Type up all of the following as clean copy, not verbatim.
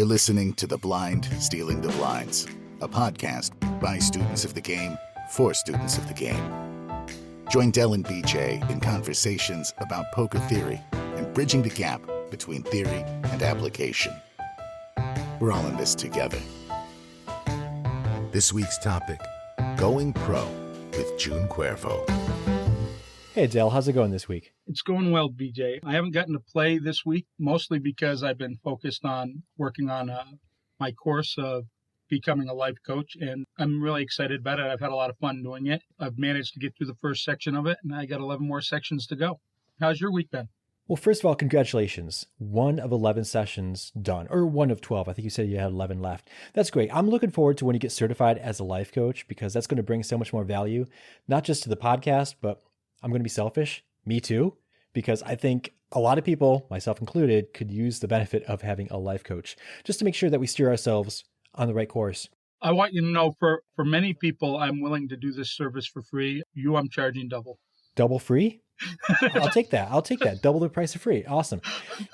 You're listening to The Blind Stealing the Blinds, a podcast by students of the game for students of the game. Join Del and BJ in conversations about poker theory and bridging the gap between theory and application. We're all in this together. This week's topic, Going Pro with June Cuervo. Hey, Del, how's it going this week? It's going well, BJ. I haven't gotten to play this week, mostly because I've been focused on working on my course of becoming a life coach, and I'm really excited about it. I've had a lot of fun doing it. I've managed to get through the first section of it, and I got 11 more sections to go. How's your week been? Well, first of all, congratulations. 1 of 11 sessions done, or 1 of 12. I think you said you had 11 left. That's great. I'm looking forward to when you get certified as a life coach, because that's going to bring so much more value, not just to the podcast, but I'm going to be selfish, me too, because I think a lot of people, myself included, could use the benefit of having a life coach, just to make sure that we steer ourselves on the right course. I want you to know, for many people, I'm willing to do this service for free. You, I'm charging double. Double free? I'll take that. Double the price of free. Awesome.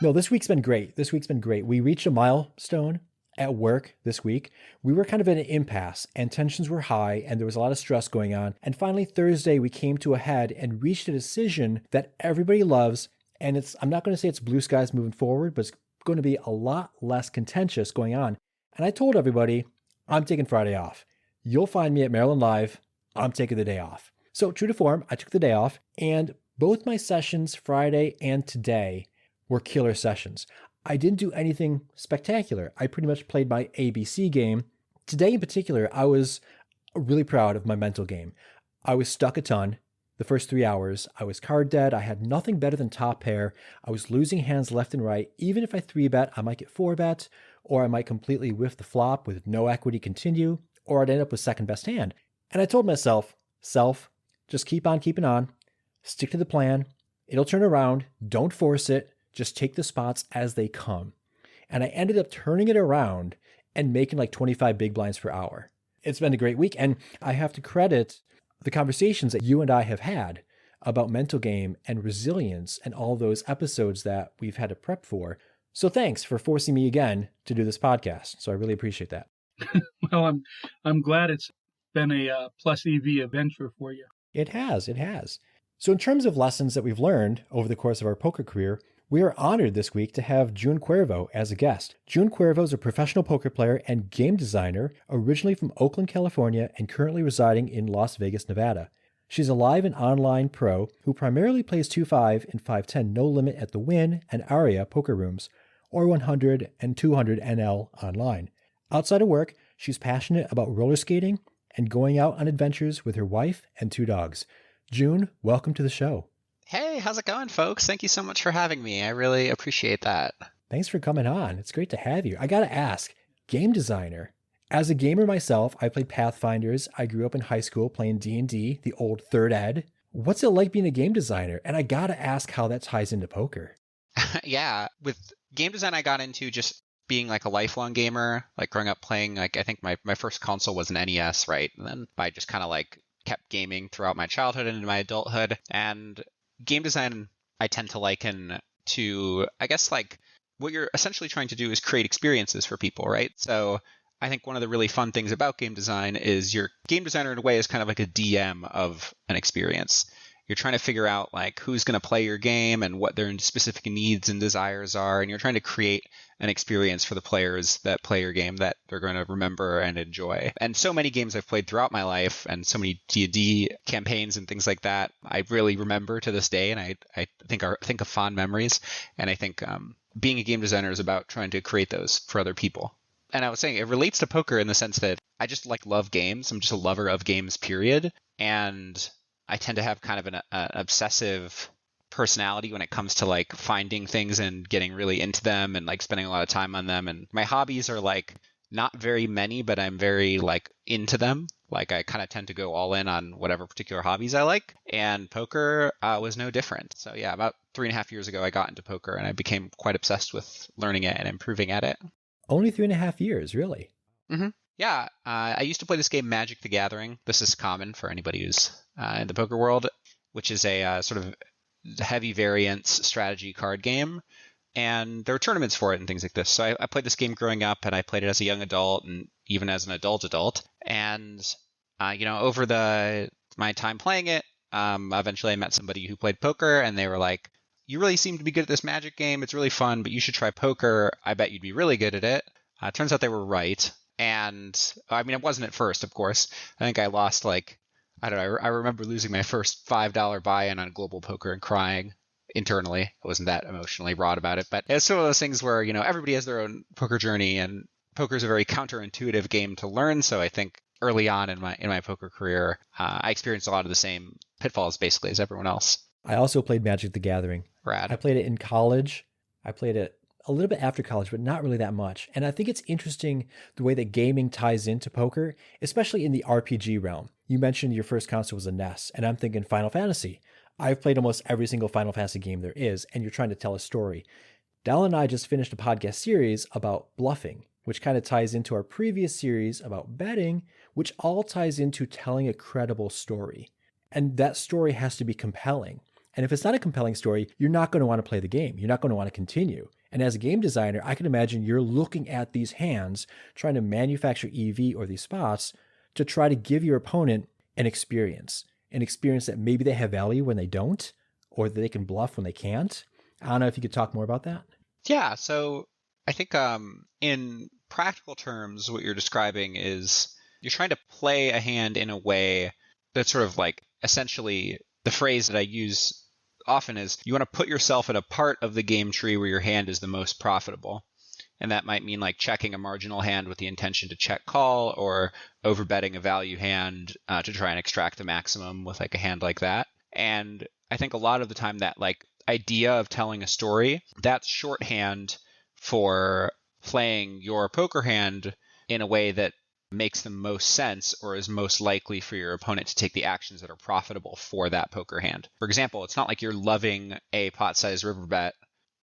No, this week's been great. We reached a milestone at work this week. We were kind of in an impasse and tensions were high and there was a lot of stress going on. And finally, Thursday, we came to a head and reached a decision that everybody loves. And I'm not going to say it's blue skies moving forward, but it's going to be a lot less contentious going on. And I told everybody, I'm taking Friday off. You'll find me at Maryland Live. I'm taking the day off. So true to form, I took the day off, and both my sessions, Friday and today, were killer sessions. I didn't do anything spectacular. I pretty much played my ABC game. Today in particular, I was really proud of my mental game. I was stuck a ton. The first 3 hours, I was card dead. I had nothing better than top pair. I was losing hands left and right. Even if I 3-bet, I might get 4-bet, or I might completely whiff the flop with no equity continue, or I'd end up with second best hand. And I told myself, just keep on keeping on. Stick to the plan. It'll turn around. Don't force it. Just take the spots as they come. And I ended up turning it around and making like 25 big blinds per hour. It's been a great week. And I have to credit the conversations that you and I have had about mental game and resilience and all those episodes that we've had to prep for. So thanks for forcing me again to do this podcast. So I really appreciate that. Well, I'm glad it's been a plus EV adventure for you. It has. So in terms of lessons that we've learned over the course of our poker career, we are honored this week to have June Cuervo as a guest. June Cuervo is a professional poker player and game designer, originally from Oakland, California, and currently residing in Las Vegas, Nevada. She's a live and online pro who primarily plays 2-5 and 5-10 no limit at the Wynn and Aria poker rooms, or 100 and 200 NL online. Outside of work, she's passionate about roller skating and going out on adventures with her wife and 2 dogs. June, welcome to the show. Hey, how's it going, folks? Thank you so much for having me. I really appreciate that. Thanks for coming on. It's great to have you. I got to ask, game designer. As a gamer myself, I played Pathfinders. I grew up in high school playing D&D, the old third ed. What's it like being a game designer? And I got to ask how that ties into poker. Yeah, with game design, I got into just being like a lifelong gamer, like growing up playing, like I think my first console was an NES, right? And then I just kind of like kept gaming throughout my childhood and into my adulthood. And game design, I tend to liken to, I guess, like what you're essentially trying to do is create experiences for people, right? So I think one of the really fun things about game design is your game designer in a way is kind of like a DM of an experience. You're trying to figure out like who's going to play your game and what their specific needs and desires are. And you're trying to create an experience for the players that play your game that they're going to remember and enjoy. And so many games I've played throughout my life and so many D&D campaigns and things like that, I really remember to this day. And I think of fond memories. And I think being a game designer is about trying to create those for other people. And I was saying it relates to poker in the sense that I just love games. I'm just a lover of games, period. And I tend to have kind of an obsessive personality when it comes to like finding things and getting really into them and like spending a lot of time on them. And my hobbies are like not very many, but I'm very like into them. Like I kind of tend to go all in on whatever particular hobbies I like. And poker was no different. So yeah, about 3.5 years ago, I got into poker and I became quite obsessed with learning it and improving at it. Only 3.5 years, really? Mm-hmm. Yeah, I used to play this game Magic the Gathering. This is common for anybody who's in the poker world, which is a sort of heavy variance strategy card game. and there were tournaments for it and things like this. So I played this game growing up, and I played it as a young adult and even as an adult. And, over my time playing it, eventually I met somebody who played poker, and they were like, you really seem to be good at this Magic game. It's really fun, but you should try poker. I bet you'd be really good at it. Turns out they were right. And I mean, it wasn't at first, of course. I think I lost I don't know. I remember losing my first $5 buy-in on Global Poker and crying internally. I wasn't that emotionally wrought about it, but it's one of those things where, everybody has their own poker journey, and poker is a very counterintuitive game to learn. So I think early on in my poker career, I experienced a lot of the same pitfalls basically as everyone else. I also played Magic the Gathering. Rad. I played it in college. I played it a little bit after college, but not really that much. And I think it's interesting the way that gaming ties into poker, especially in the RPG realm. You mentioned your first console was a NES, and I'm thinking Final Fantasy. I've played almost every single Final Fantasy game there is, and you're trying to tell a story. Dal and I just finished a podcast series about bluffing, which kind of ties into our previous series about betting, which all ties into telling a credible story. And that story has to be compelling. And if it's not a compelling story, you're not going to want to play the game. You're not going to want to continue. And as a game designer, I can imagine you're looking at these hands, trying to manufacture EV or these spots to try to give your opponent an experience that maybe they have value when they don't, or that they can bluff when they can't. I don't know if you could talk more about that. Yeah, so I think in practical terms, what you're describing is you're trying to play a hand in a way that's sort of essentially the phrase that I use often is you want to put yourself in a part of the game tree where your hand is the most profitable. And that might mean checking a marginal hand with the intention to check call, or overbetting a value hand to try and extract the maximum with a hand like that. And I think a lot of the time that idea of telling a story, that's shorthand for playing your poker hand in a way that makes the most sense or is most likely for your opponent to take the actions that are profitable for that poker hand. For example, it's not like you're loving a pot-sized river bet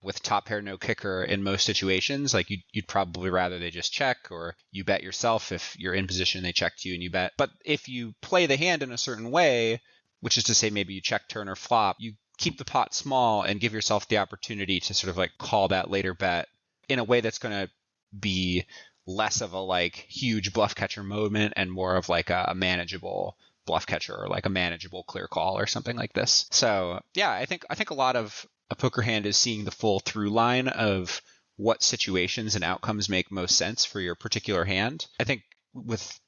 with top pair no kicker in most situations. You'd probably rather they just check, or you bet yourself if you're in position and they check to you and you bet. But if you play the hand in a certain way, which is to say maybe you check turn or flop, you keep the pot small and give yourself the opportunity to sort of call that later bet in a way that's going to be less of a huge bluff catcher moment and more of a manageable bluff catcher, or a manageable clear call or something like this. So yeah, I think a lot of a poker hand is seeing the full through line of what situations and outcomes make most sense for your particular hand. I think with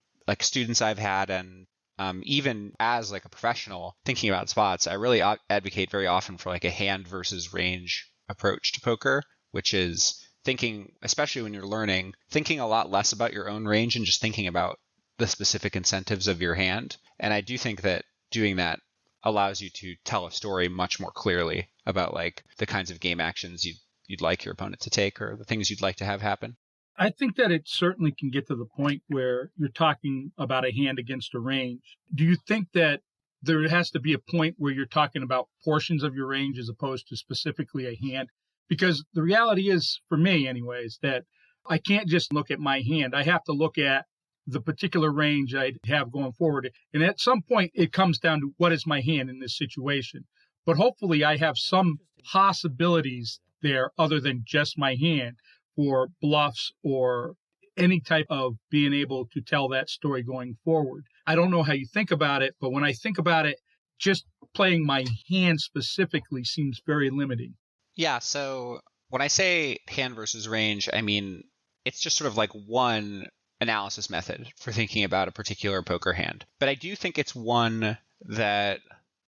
students I've had, and even as a professional thinking about spots, I really advocate very often for a hand versus range approach to poker, which is thinking, especially when you're learning, thinking a lot less about your own range and just thinking about the specific incentives of your hand. And I do think that doing that allows you to tell a story much more clearly about the kinds of game actions you'd like your opponent to take, or the things you'd like to have happen. I think that it certainly can get to the point where you're talking about a hand against a range. Do you think that there has to be a point where you're talking about portions of your range as opposed to specifically a hand? Because the reality is, for me anyways, that I can't just look at my hand. I have to look at the particular range I have going forward. And at some point, it comes down to what is my hand in this situation. But hopefully I have some possibilities there other than just my hand for bluffs or any type of being able to tell that story going forward. I don't know how you think about it, but when I think about it, just playing my hand specifically seems very limiting. Yeah, so when I say hand versus range, I mean, it's just sort of one analysis method for thinking about a particular poker hand. But I do think it's one that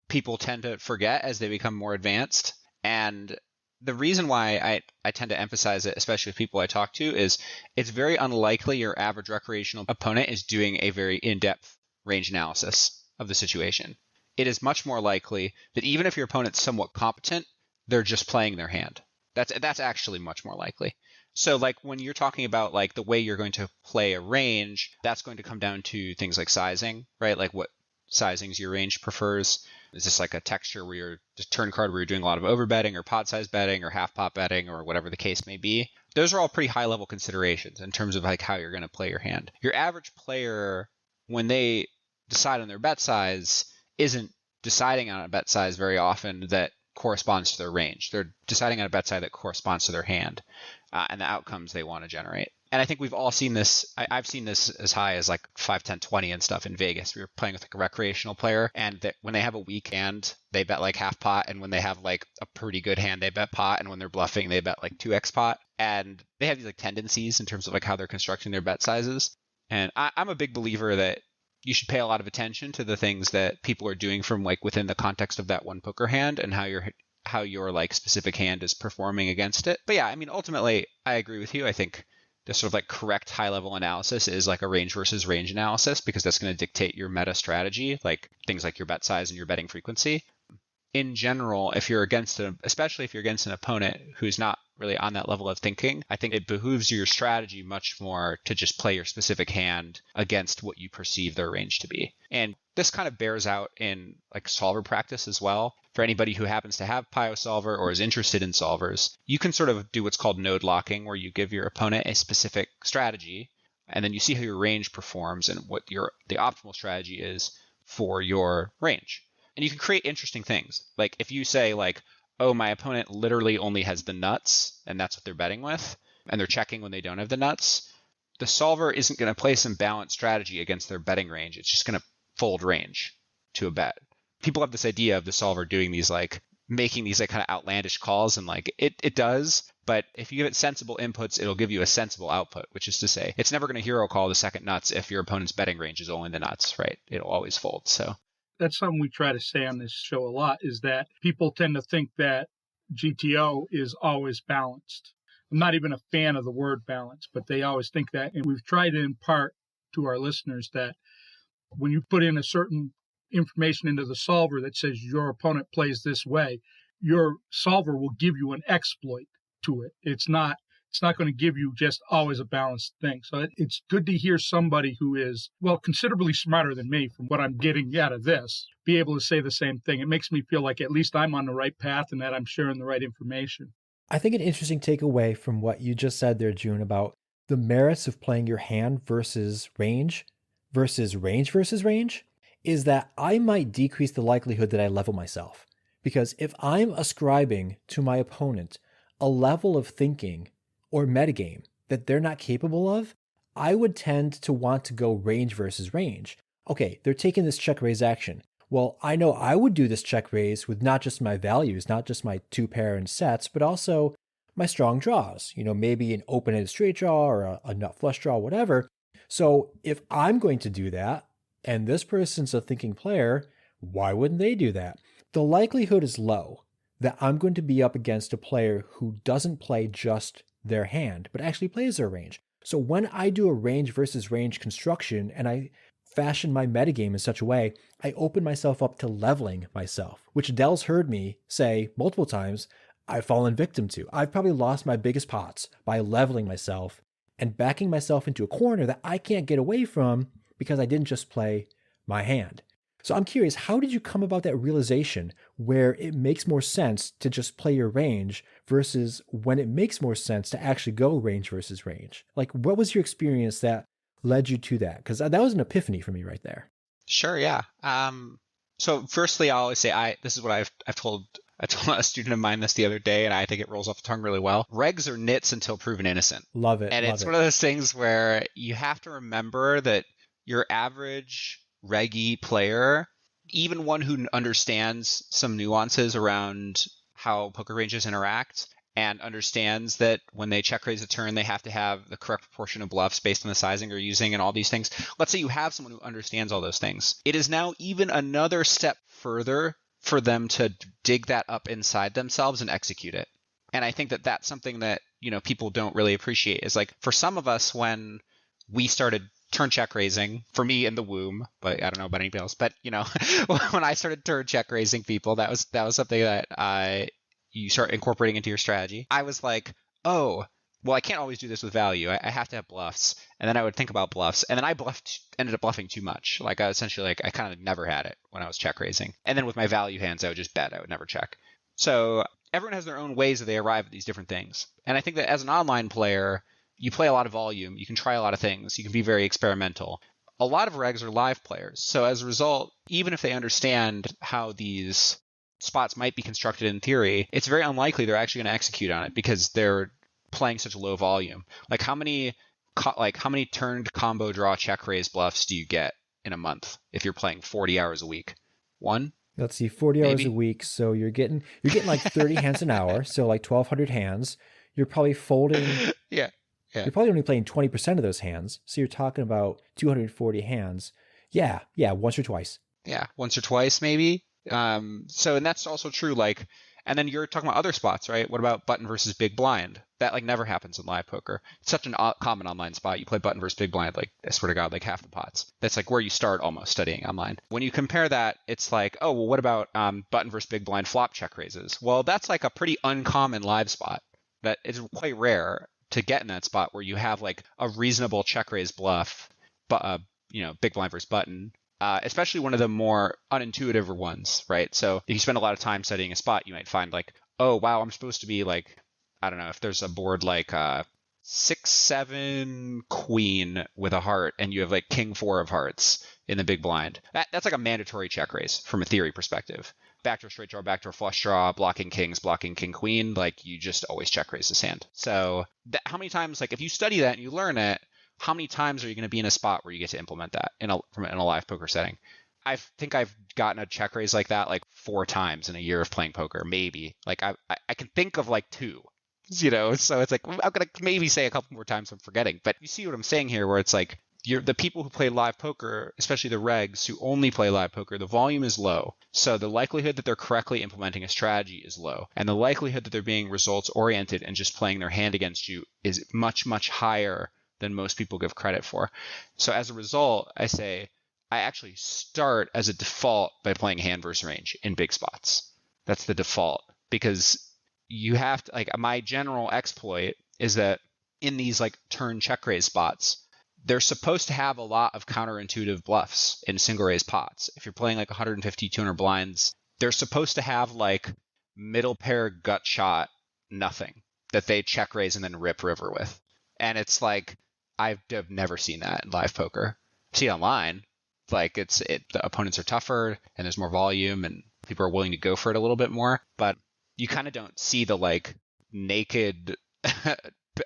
people tend to forget as they become more advanced. And the reason why I tend to emphasize it, especially with people I talk to, is it's very unlikely your average recreational opponent is doing a very in-depth range analysis of the situation. It is much more likely that even if your opponent's somewhat competent, they're just playing their hand. That's actually much more likely. So when you're talking about the way you're going to play a range, that's going to come down to things like sizing, right? What sizings your range prefers. Is this a texture where you're just turn card where you're doing a lot of overbetting or pot size betting or half pot betting or whatever the case may be? Those are all pretty high level considerations in terms of how you're going to play your hand. Your average player, when they decide on their bet size, isn't deciding on a bet size very often that corresponds to their range. They're deciding on a bet size that corresponds to their hand and the outcomes they want to generate. And I think we've all seen this. I've seen this as high as like 5, 10, 20 and stuff in Vegas. We were playing with like a recreational player, and that when they have a weak hand, they bet like half pot. And when they have like a pretty good hand, they bet pot. And when they're bluffing, they bet like 2x pot. And they have these like tendencies in terms of like how they're constructing their bet sizes. And I'm a big believer that you should pay a lot of attention to the things that people are doing from like within the context of that one poker hand and how your like specific hand is performing against it. But yeah, I mean, ultimately, I agree with you. I think the sort of like correct high level analysis is like a range versus range analysis, because that's going to dictate your meta strategy, like things like your bet size and your betting frequency. In general, especially if you're against an opponent who's not really on that level of thinking, I think it behooves your strategy much more to just play your specific hand against what you perceive their range to be. And this kind of bears out in like solver practice as well. For anybody who happens to have Pio Solver or is interested in solvers, you can sort of do what's called node locking, where you give your opponent a specific strategy, and then you see how your range performs and what the optimal strategy is for your range. And you can create interesting things. Like if you say like, oh, my opponent literally only has the nuts, and that's what they're betting with, and they're checking when they don't have the nuts, the solver isn't going to play some balanced strategy against their betting range. It's just going to fold range to a bet. People have this idea of the solver doing these like making these like kind of outlandish calls, and like it does, but if you give it sensible inputs, it'll give you a sensible output, which is to say it's never going to hero call the second nuts if your opponent's betting range is only the nuts, right? It'll always fold. So that's something we try to say on this show a lot, is that people tend to think that GTO is always balanced. I'm not even a fan of the word balance, but they always think that. And we've tried to impart to our listeners that when you put in a certain information into the solver that says your opponent plays this way, your solver will give you an exploit to it. It's not going to give you just always a balanced thing. So it's good to hear somebody who is, well, considerably smarter than me from what I'm getting out of this, be able to say the same thing. It makes me feel like at least I'm on the right path and that I'm sharing the right information. I think an interesting takeaway from what you just said there, June, about the merits of playing your hand versus range versus range is that I might decrease the likelihood that I level myself. Because if I'm ascribing to my opponent a level of thinking or metagame that they're not capable of, I would tend to want to go range versus range. Okay, they're taking this check raise action. Well, I know I would do this check raise with not just my values, not just my 2-pair and sets, but also my strong draws. Maybe an open-ended straight draw or a nut flush draw, whatever. So if I'm going to do that, and this person's a thinking player, why wouldn't they do that? The likelihood is low that I'm going to be up against a player who doesn't play just their hand, but actually plays their range. So when I do a range versus range construction and I fashion my metagame in such a way, I open myself up to leveling myself, which Dell's heard me say multiple times I've fallen victim to. I've probably lost my biggest pots by leveling myself and backing myself into a corner that I can't get away from because I didn't just play my hand. So I'm curious, how did you come about that realization where it makes more sense to just play your range versus when it makes more sense to actually go range versus range? Like, what was your experience that led you to that? Because that was an epiphany for me right there. Sure, yeah. So firstly, I'll always say this is what I've told a student of mine this the other day, and I think it rolls off the tongue really well. Regs are nits until proven innocent. Love it. And it's one of those things where you have to remember that your average reggy player, even one who understands some nuances around how poker ranges interact and understands that when they check raise a turn, they have to have the correct proportion of bluffs based on the sizing they're using and all these things. Let's say you have someone who understands all those things. It is now even another step further for them to dig that up inside themselves and execute it. And I think that that's something that, people don't really appreciate, is like for some of us, when we started turn check raising, for me in the womb, but I don't know about anybody else, but when I started turn check raising people, that was something that you start incorporating into your strategy. I was like, oh, well, I can't always do this with value. I have to have bluffs. And then I would think about bluffs, and then I ended up bluffing too much. Like I kind of never had it when I was check raising. And then with my value hands, I would just bet. I would never check. So everyone has their own ways that they arrive at these different things. And I think that as an online player, you play a lot of volume, you can try a lot of things, you can be very experimental. A lot of regs are live players. So as a result, even if they understand how these spots might be constructed in theory, it's very unlikely they're actually going to execute on it because they're playing such a low volume. Like how many turned combo draw check raise bluffs do you get in a month if you're playing 40 hours a week? One? Let's see, 40 hours Maybe. a week. So you're getting like 30 hands an hour. So like 1,200 hands. You're probably folding. Yeah. You're probably only playing 20% of those hands. So you're talking about 240 hands. Yeah. Once or twice. Yeah. Once or twice, maybe. And that's also true. Like, and then you're talking about other spots, right? What about button versus big blind? That like never happens in live poker. It's such an common online spot. You play button versus big blind, like I swear to God, like half the pots. That's like where you start almost studying online. When you compare that, it's like, oh, well, what about button versus big blind flop check raises? Well, that's like a pretty uncommon live spot that is quite rare to get in that spot where you have like a reasonable check raise bluff, but big blind versus button. Especially one of the more unintuitive ones, right? So if you spend a lot of time studying a spot, you might find like, oh, wow, I'm supposed to be like, I don't know, if there's a board like 6-7 queen with a heart and you have like king 4 of hearts in the big blind. That's like a mandatory check raise from a theory perspective. Backdoor straight draw, backdoor flush draw, blocking kings, blocking king queen, like you just always check raise this hand. So how many times, like if you study that and you learn it, how many times are you going to be in a spot where you get to implement that in a live poker setting? I think I've gotten a check raise like that like 4 times in a year of playing poker, maybe. Like I can think of like 2, so it's like I'm going to maybe say a couple more times I'm forgetting. But you see what I'm saying here where it's like the people who play live poker, especially the regs who only play live poker, the volume is low. So the likelihood that they're correctly implementing a strategy is low. And the likelihood that they're being results oriented and just playing their hand against you is much, much higher than most people give credit for. So as a result, I say I actually start as a default by playing hand versus range in big spots. That's the default because you have to, like, my general exploit is that in these like turn check raise spots, they're supposed to have a lot of counterintuitive bluffs in single raise pots. If you're playing like 150, 200 blinds, they're supposed to have like middle pair gut shot nothing that they check raise and then rip river with. And it's like, I've never seen that in live poker. I see it online, like the opponents are tougher and there's more volume and people are willing to go for it a little bit more, but you kind of don't see the like naked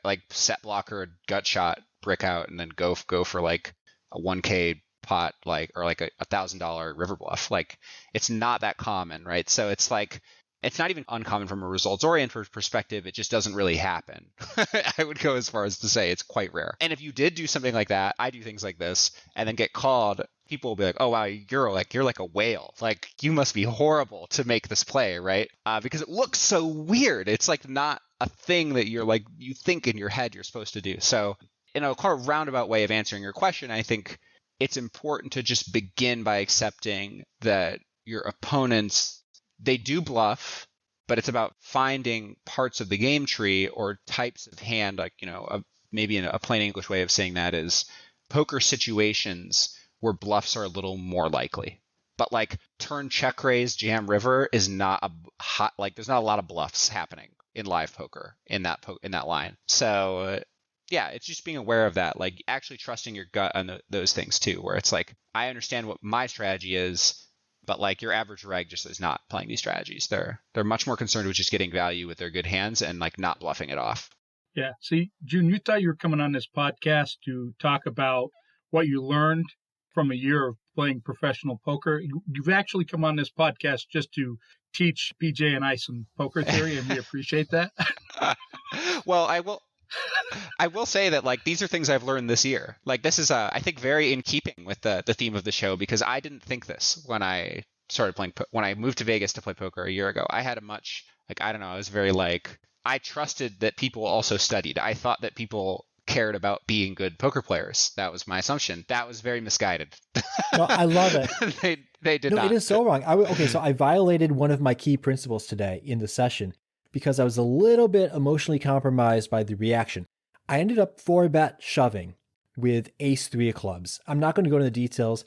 like set blocker gut shot brick out and then go for like a 1K pot, like, or like a $1,000 river bluff. Like it's not that common, right? So it's like, it's not even uncommon from a results-oriented perspective. It just doesn't really happen. I would go as far as to say it's quite rare. And if you did do something like that, I do things like this, and then get called, people will be like, "Oh wow, you're like a whale. Like you must be horrible to make this play, right?" Because it looks so weird. It's like not a thing that you're like you think in your head you're supposed to do. So, in a kind of roundabout way of answering your question, I think it's important to just begin by accepting that your opponents, they do bluff, but it's about finding parts of the game tree or types of hand, like, maybe in a plain English way of saying that is poker situations where bluffs are a little more likely. But like turn check raise jam river is not a hot, like there's not a lot of bluffs happening in live poker in that line. So yeah, it's just being aware of that, like actually trusting your gut on those things too, where it's like, I understand what my strategy is, but like your average reg just is not playing these strategies. They're much more concerned with just getting value with their good hands and like not bluffing it off. Yeah. See, June, you thought you were coming on this podcast to talk about what you learned from a year of playing professional poker. You've actually come on this podcast just to teach BJ and I some poker theory, and we appreciate that. Well, I will say that like these are things I've learned this year. Like this is I think very in keeping with the theme of the show, because I didn't think this when I started playing when I moved to Vegas to play poker a year ago. I had a much like, I don't know, I was very like, I trusted that people also studied. I thought that people cared about being good poker players. That was my assumption. That was very misguided. No, I love it. They did not. It is so wrong. Okay, so I violated one of my key principles today in the session because I was a little bit emotionally compromised by the reaction. I ended up 4-bet shoving with ace-3 of clubs. I'm not going to go into the details.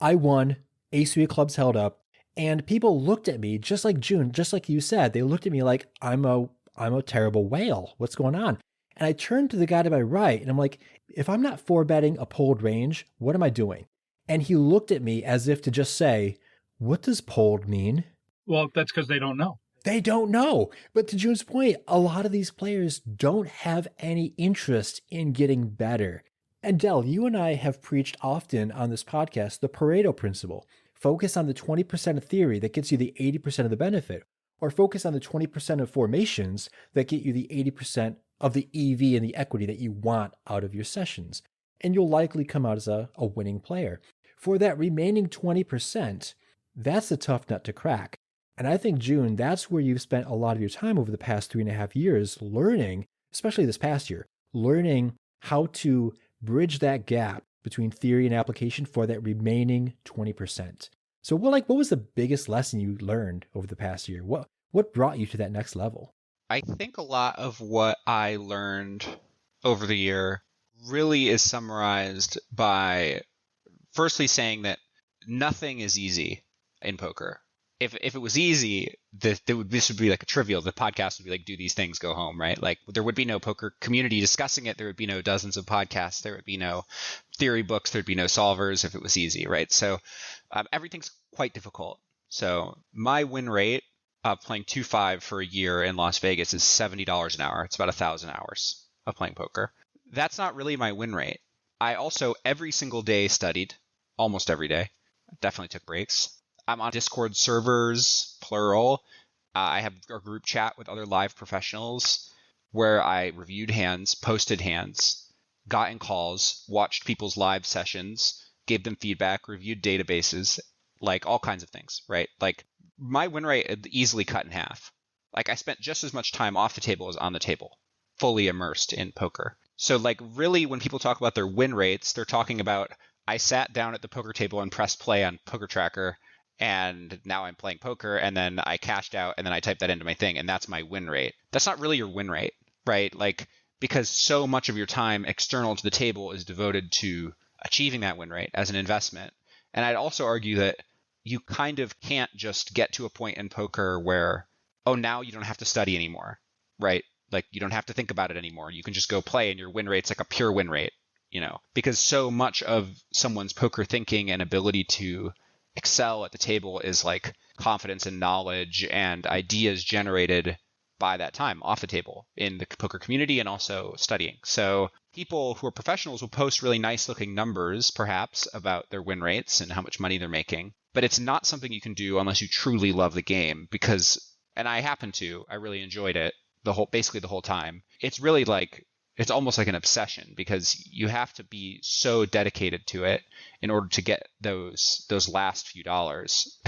I won, ace-3 of clubs held up, and people looked at me just like June, just like you said. They looked at me like I'm a terrible whale. What's going on? And I turned to the guy to my right, and I'm like, if I'm not 4-betting a polled range, what am I doing? And he looked at me as if to just say, what does polled mean? Well, that's because they don't know. They don't know. But to June's point, a lot of these players don't have any interest in getting better. And Del, you and I have preached often on this podcast the Pareto principle. Focus on the 20% of theory that gets you the 80% of the benefit, or focus on the 20% of formations that get you the 80% of the EV and the equity that you want out of your sessions. And you'll likely come out as a winning player. For that remaining 20%, that's a tough nut to crack. And I think, June, that's where you've spent a lot of your time over the past 3.5 years learning, especially this past year, learning how to bridge that gap between theory and application for that remaining 20%. So what was the biggest lesson you learned over the past year? What brought you to that next level? I think a lot of what I learned over the year really is summarized by firstly saying that nothing is easy in poker. If it was easy, this would be like a trivial. The podcast would be like, do these things, go home, right? Like there would be no poker community discussing it. There would be no dozens of podcasts. There would be no theory books. There'd be no solvers if it was easy, right? So everything's quite difficult. So my win rate of playing 2-5 for a year in Las Vegas is $70 an hour. It's about 1,000 hours of playing poker. That's not really my win rate. I also every single day studied, almost every day. Definitely took breaks. I'm on Discord servers, plural. I have a group chat with other live professionals where I reviewed hands, posted hands, got in calls, watched people's live sessions, gave them feedback, reviewed databases, like all kinds of things, right? Like my win rate easily cut in half. Like I spent just as much time off the table as on the table, fully immersed in poker. So like really when people talk about their win rates, they're talking about I sat down at the poker table and pressed play on Poker Tracker and now I'm playing poker and then I cashed out and then I typed that into my thing and that's my win rate. That's not really your win rate, right? Like because so much of your time external to the table is devoted to achieving that win rate as an investment. And I'd also argue that you kind of can't just get to a point in poker where, oh, now you don't have to study anymore, right? Like you don't have to think about it anymore. You can just go play and your win rate's like a pure win rate, because so much of someone's poker thinking and ability to excel at the table is like confidence and knowledge and ideas generated by that time off the table in the poker community and also studying. So people who are professionals will post really nice looking numbers perhaps about their win rates and how much money they're making, but it's not something you can do unless you truly love the game and I really enjoyed it basically the whole time. It's really like it's almost like an obsession because you have to be so dedicated to it in order to get those last few dollars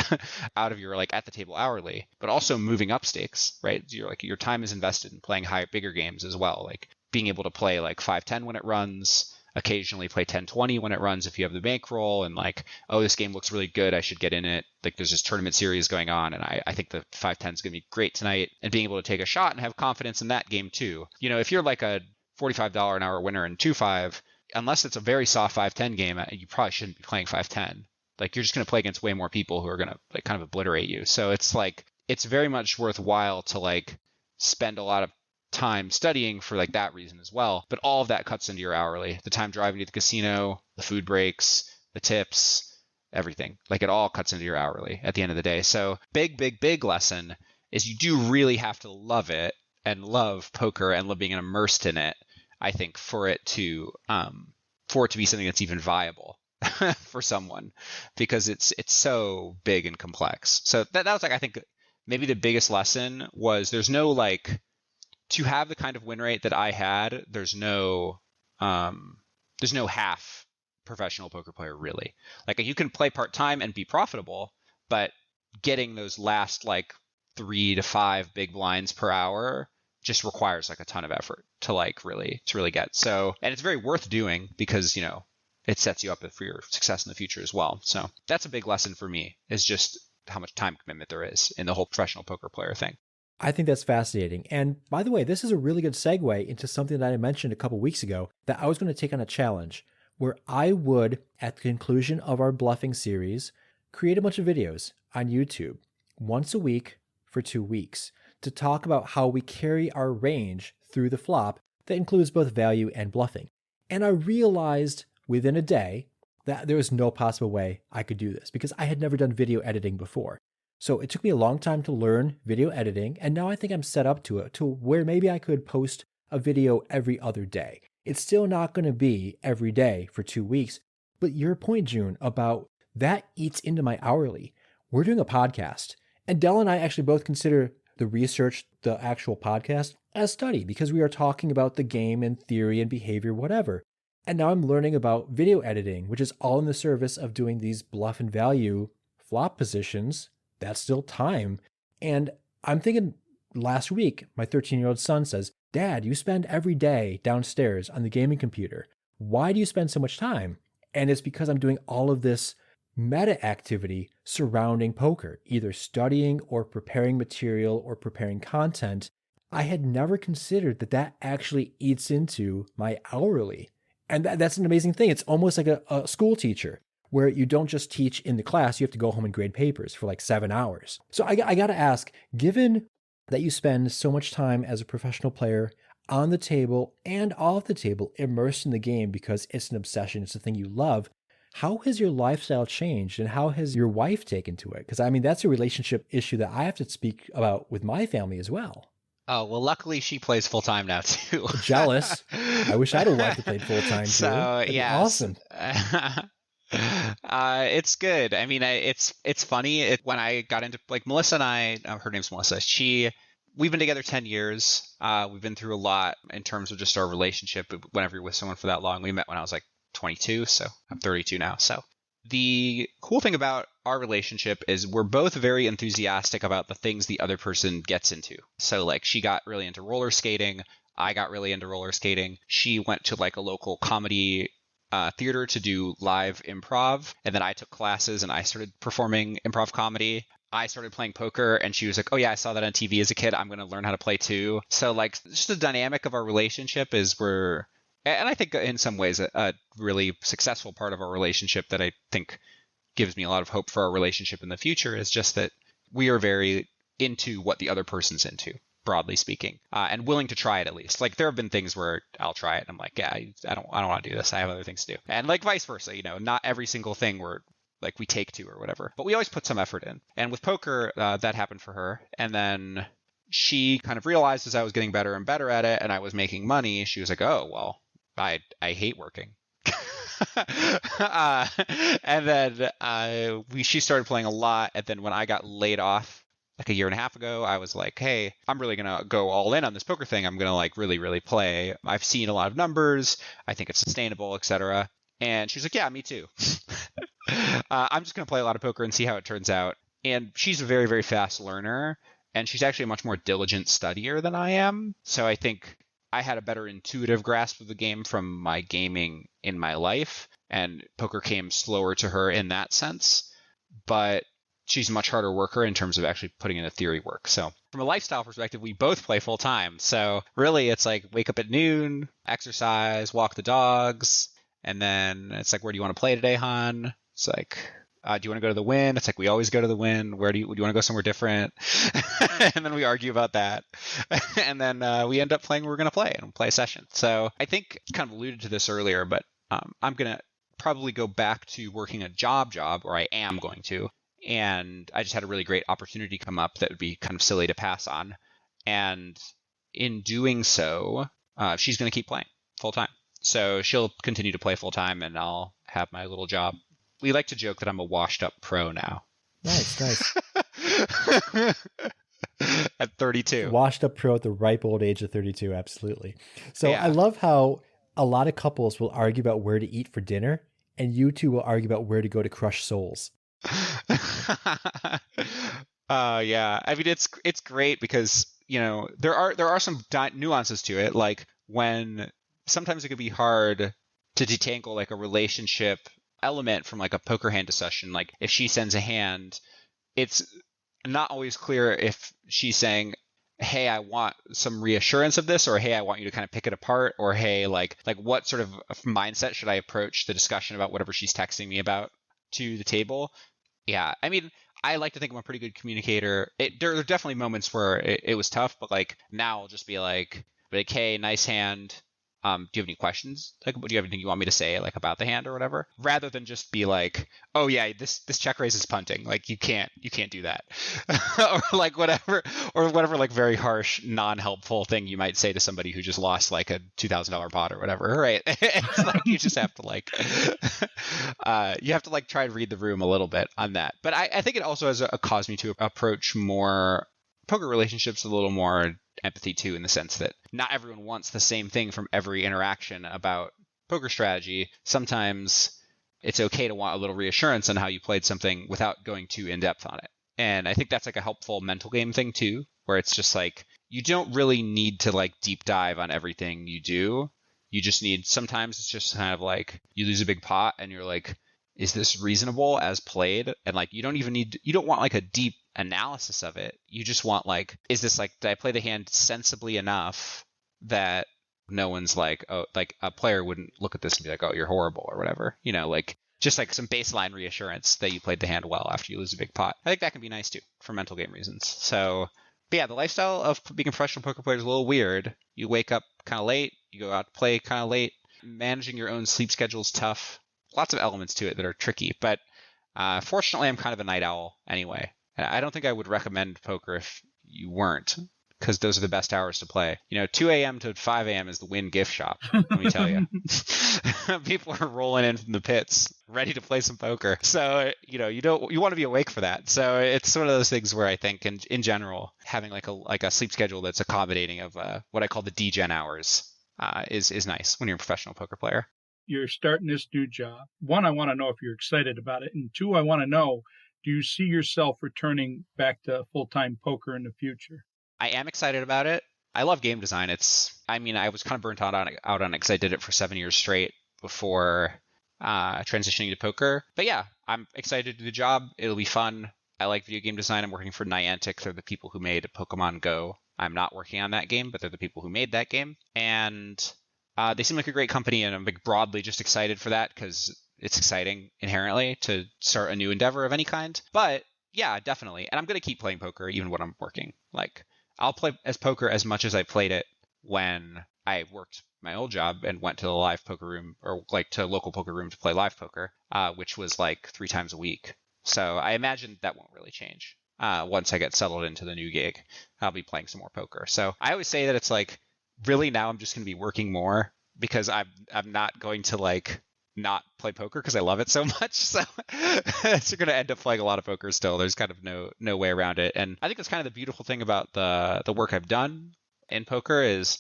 out of your like at the table hourly, but also moving up stakes, right? Your time is invested in playing bigger games as well, like being able to play like 5-10 when it runs, occasionally play 10-20 when it runs if you have the bankroll and like, oh, this game looks really good, I should get in it. Like there's this tournament series going on and I think the 5-10 is going to be great tonight, and being able to take a shot and have confidence in that game too. If you're like a $45 an hour winner in 2-5, unless it's a very soft 5-10 game, you probably shouldn't be playing 5-10. Like you're just going to play against way more people who are going to like kind of obliterate you. So it's like it's very much worthwhile to like spend a lot of time studying for like that reason as well. But all of that cuts into your hourly. The time driving to the casino, the food breaks, the tips, everything. Like it all cuts into your hourly at the end of the day. So big lesson is you do really have to love it and love poker and love being immersed in it, I think, for it to be something that's even viable for someone, because it's so big and complex. So that was like, I think maybe the biggest lesson was there's no like, to have the kind of win rate that I had, there's no half professional poker player really. Like you can play part-time and be profitable, but getting those last like 3 to 5 big blinds per hour just requires like a ton of effort to really get. So, and it's very worth doing because, it sets you up for your success in the future as well. So that's a big lesson for me, is just how much time commitment there is in the whole professional poker player thing. I think that's fascinating. And by the way, this is a really good segue into something that I mentioned a couple weeks ago, that I was going to take on a challenge where I would, at the conclusion of our bluffing series, create a bunch of videos on YouTube once a week for 2 weeks to talk about how we carry our range through the flop that includes both value and bluffing. And I realized within a day that there was no possible way I could do this because I had never done video editing before. So it took me a long time to learn video editing, and now I think I'm set up to it to where maybe I could post a video every other day. It's still not going to be every day for 2 weeks, but your point, June, about that eats into my hourly. We're doing a podcast, and Dell and I actually both consider the research, the actual podcast, as study because we are talking about the game and theory and behavior, whatever. And now I'm learning about video editing, which is all in the service of doing these bluff and value flop positions. That's still time. And I'm thinking last week, my 13-year-old son says, Dad, you spend every day downstairs on the gaming computer. Why do you spend so much time? And it's because I'm doing all of this meta activity surrounding poker, either studying or preparing material or preparing content. I had never considered that that actually eats into my hourly. And that's an amazing thing. It's almost like a school teacher where you don't just teach in the class, you have to go home and grade papers for like 7 hours. So I got to ask, given that you spend so much time as a professional player on the table and off the table, immersed in the game because it's an obsession, it's a thing you love, how has your lifestyle changed and how has your wife taken to it? Because I mean, that's a relationship issue that I have to speak about with my family as well. Oh, well, luckily she plays full time now too. Jealous. I wish I had a wife that played full time too. So, That'd yeah. be awesome. It's good. I mean, it's funny. When I got into, like, Melissa and I, her name's Melissa. We've been together 10 years. We've been through a lot in terms of just our relationship. Whenever you're with someone for that long, we met when I was like 22, so I'm 32 now. So the cool thing about our relationship is we're both very enthusiastic about the things the other person gets into. So, like, she got really into roller skating. I got really into roller skating. She went to like a local comedy theater to do live improv, and then I took classes and I started performing improv comedy. I started playing poker, and she was like, oh yeah, I saw that on TV as a kid. I'm going to learn how to play too. So, like, just the dynamic of our relationship is and I think in some ways a really successful part of our relationship that I think gives me a lot of hope for our relationship in the future is just that we are very into what the other person's into, broadly speaking, and willing to try it at least. Like, there have been things where I'll try it and I'm like, yeah, I don't want to do this. I have other things to do. And like vice versa, not every single thing where like we take to or whatever, but we always put some effort in. And with poker, that happened for her. And then she kind of realized as I was getting better and better at it and I was making money, she was like, oh, well, I hate working. And then she started playing a lot. And then when I got laid off like a year and a half ago, I was like, hey, I'm really going to go all in on this poker thing. I'm going to like really, really play. I've seen a lot of numbers. I think it's sustainable, etc. And she's like, yeah, me too. I'm just going to play a lot of poker and see how it turns out. And she's a very, very fast learner. And she's actually a much more diligent studier than I am. So I think I had a better intuitive grasp of the game from my gaming in my life. And poker came slower to her in that sense. But she's a much harder worker in terms of actually putting in the theory work. So from a lifestyle perspective, we both play full time. So really it's like wake up at noon, exercise, walk the dogs. And then it's like, where do you want to play today, hon? It's like, do you want to go to the Wynn? It's like, we always go to the Wynn. Do you want to go somewhere different? And then we argue about that. And then we end up playing what we're going to play and play a session. So I think I kind of alluded to this earlier, but I'm going to probably go back to working a job, or I am going to. And I just had a really great opportunity come up that would be kind of silly to pass on. And in doing so, she's going to keep playing full time. So she'll continue to play full time and I'll have my little job. We like to joke that I'm a washed up pro now. Nice. At 32. Washed up pro at the ripe old age of 32. Absolutely. So Yeah. I love how a lot of couples will argue about where to eat for dinner and you two will argue about where to go to crush souls. Yeah. I mean, it's great because, there are some nuances to it. Like when sometimes it could be hard to detangle like a relationship element from like a poker hand session. Like if she sends a hand, it's not always clear if she's saying, hey, I want some reassurance of this, or hey, I want you to kind of pick it apart, or hey, like what sort of mindset should I approach the discussion about whatever she's texting me about to the table? Yeah, I mean, I like to think I'm a pretty good communicator. There are definitely moments where it was tough, but like now I'll just be like, hey, nice hand. do you have any questions? Like, do you have anything you want me to say, like, about the hand or whatever? Rather than just be like, oh yeah, this check raise is punting. Like, you can't do that, or like whatever like very harsh, non-helpful thing you might say to somebody who just lost like a $2,000 pot or whatever, right? It's like you just have to like, you have to like try and read the room a little bit on that. But I think it also has caused me to approach more poker relationships with a little more empathy too, in the sense that not everyone wants the same thing from every interaction about poker strategy. Sometimes it's okay to want a little reassurance on how you played something without going too in depth on it. And I think that's like a helpful mental game thing too, where it's just like, you don't really need to like deep dive on everything you do. You just need, sometimes it's just kind of like you lose a big pot and you're like, is this reasonable as played? And like, you don't want like a deep analysis of it. You just want like, is this like, did I play the hand sensibly enough that no one's like, oh, like a player wouldn't look at this and be like, oh, you're horrible or whatever, like just like some baseline reassurance that you played the hand well after you lose a big pot. I think that can be nice too for mental game reasons. So, but yeah, the lifestyle of being a professional poker player is a little weird. You wake up kind of late, you go out to play kind of late. Managing your own sleep schedule is tough. Lots of elements to it that are tricky, but fortunately I'm kind of a night owl anyway. And I don't think I would recommend poker if you weren't, because those are the best hours to play. 2 a.m. to 5 a.m. is the win gift shop, let me tell you. People are rolling in from the pits, ready to play some poker. So, you want to be awake for that. So it's one of those things where I think in general, having like a sleep schedule that's accommodating of what I call the degen hours is nice when you're a professional poker player. You're starting this new job. One, I want to know if you're excited about it. And two, I want to know, do you see yourself returning back to full-time poker in the future? I am excited about it. I love game design. I was kind of burnt out on it because I did it for 7 years straight before transitioning to poker. But yeah, I'm excited to do the job. It'll be fun. I like video game design. I'm working for Niantic. They're the people who made Pokemon Go. I'm not working on that game, but they're the people who made that game. And they seem like a great company, and I'm broadly just excited for that because it's exciting inherently to start a new endeavor of any kind. But yeah, definitely. And I'm going to keep playing poker even when I'm working. Like, I'll play as poker as much as I played it when I worked my old job and went to the live poker room, or like to a local poker room to play live poker, which was like 3 times a week. So I imagine that won't really change. Once I get settled into the new gig, I'll be playing some more poker. So I always say that it's like, really now I'm just going to be working more because I'm not going to like not play poker because I love it so much. So you're going to end up playing a lot of poker still. There's kind of no way around it. And I think that's kind of the beautiful thing about the work I've done in poker is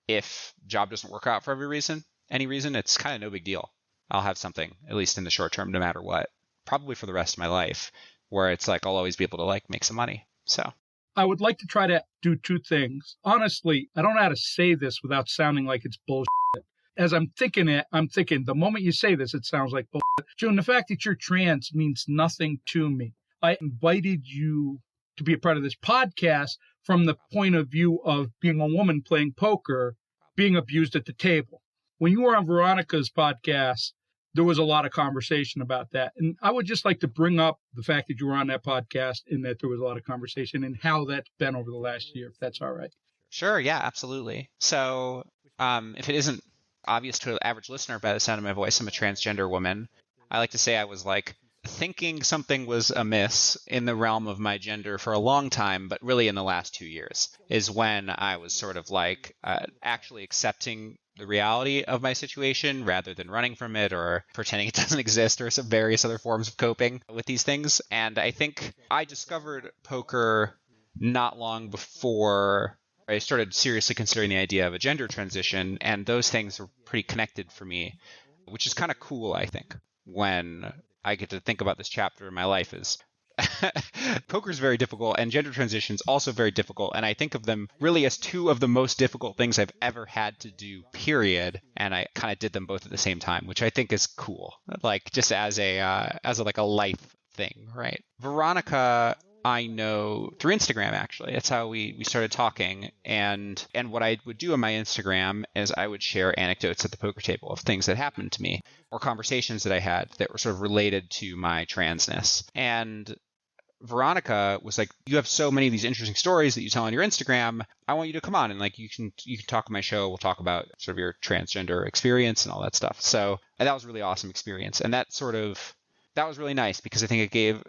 if job doesn't work out for any reason, it's kind of no big deal. I'll have something, at least in the short term, no matter what, probably for the rest of my life, where it's like I'll always be able to like make some money. So I would like to try to do 2 things. Honestly, I don't know how to say this without sounding like it's bullshit. As I'm thinking the moment you say this, it sounds like bullshit. June, the fact that you're trans means nothing to me. I invited you to be a part of this podcast from the point of view of being a woman playing poker, being abused at the table. When you were on Veronica's podcast, there was a lot of conversation about that. And I would just like to bring up the fact that you were on that podcast and that there was a lot of conversation and how that's been over the last year, if that's all right. Sure. Yeah, absolutely. So if it isn't obvious to an average listener by the sound of my voice, I'm a transgender woman. I like to say I was like thinking something was amiss in the realm of my gender for a long time, but really in the last 2 years is when I was sort of like actually accepting the reality of my situation rather than running from it or pretending it doesn't exist or some various other forms of coping with these things. And I think I discovered poker not long before I started seriously considering the idea of a gender transition, and those things were pretty connected for me, which is kind of cool, I think, when I get to think about this chapter in my life is poker is very difficult and gender transitions also very difficult. And I think of them really as 2 of the most difficult things I've ever had to do, period. And I kind of did them both at the same time, which I think is cool, like just as a life thing, right? Veronica, I know through Instagram, actually. That's how we started talking. And what I would do on my Instagram is I would share anecdotes at the poker table of things that happened to me or conversations that I had that were sort of related to my transness. And Veronica was like, you have so many of these interesting stories that you tell on your Instagram. I want you to come on and like you can talk on my show. We'll talk about sort of your transgender experience and all that stuff. So that was a really awesome experience. And that was really nice because I think it gave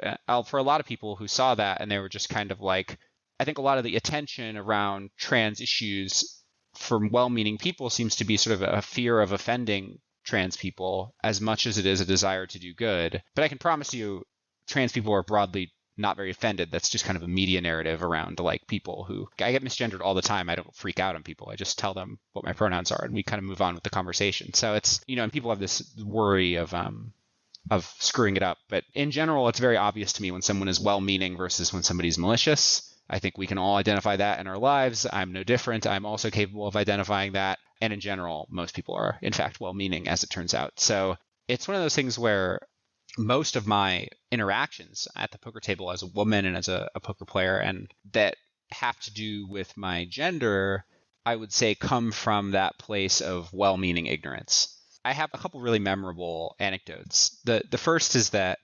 for a lot of people who saw that and they were just kind of like, I think a lot of the attention around trans issues from well-meaning people seems to be sort of a fear of offending trans people as much as it is a desire to do good. But I can promise you trans people are broadly not very offended. That's just kind of a media narrative around like people who I get misgendered all the time. I don't freak out on people. I just tell them what my pronouns are and we kind of move on with the conversation. So it's, and people have this worry of screwing it up. But in general, it's very obvious to me when someone is well-meaning versus when somebody's malicious. I think we can all identify that in our lives. I'm no different. I'm also capable of identifying that. And in general, most people are in fact well-meaning as it turns out. So it's one of those things where most of my interactions at the poker table as a woman and as a poker player and that have to do with my gender, I would say come from that place of well-meaning ignorance. I have a couple really memorable anecdotes. The first is that